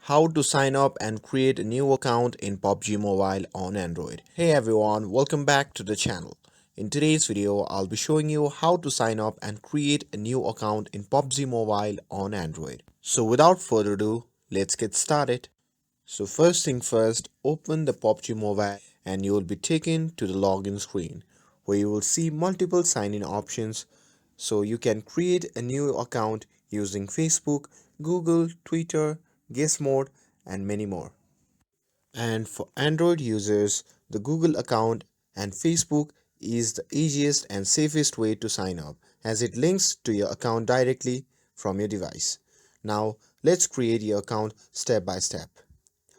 how to sign up and create a new account in PUBG Mobile on Android. Hey everyone, welcome back to the channel. In today's video, I'll be showing you how to sign up and create a new account in PUBG Mobile on Android. So without further ado, let's get started. So first thing first, open the PUBG Mobile and you will be taken to the login screen where you will see multiple sign-in options. So you can create a new account using Facebook, Google, Twitter, guest mode and many more. And for Android users, the Google account and Facebook is the easiest and safest way to sign up as it links to your account directly from your device. Now let's create your account step by step.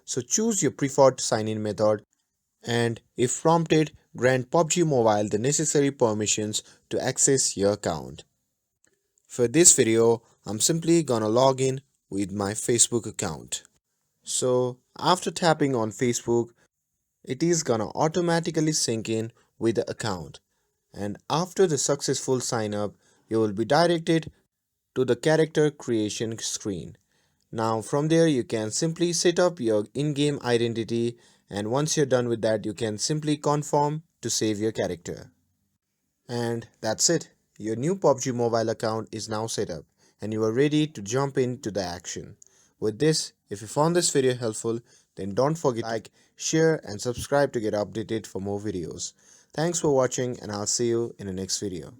So choose your preferred sign-in method and if prompted, grant PUBG Mobile the necessary permissions to access your account. For this video, I'm simply gonna log in with my Facebook account. So after tapping on Facebook, it is gonna automatically sync in with the account. And after the successful sign up, you will be directed to the character creation screen. Now from there you can simply set up your in-game identity and once you're done with that you can simply confirm to save your character. And that's it. Your new PUBG Mobile account is now set up and you are ready to jump into the action. With this, if you found this video helpful, then don't forget to like, share and subscribe to get updated for more videos. Thanks for watching and I'll see you in the next video.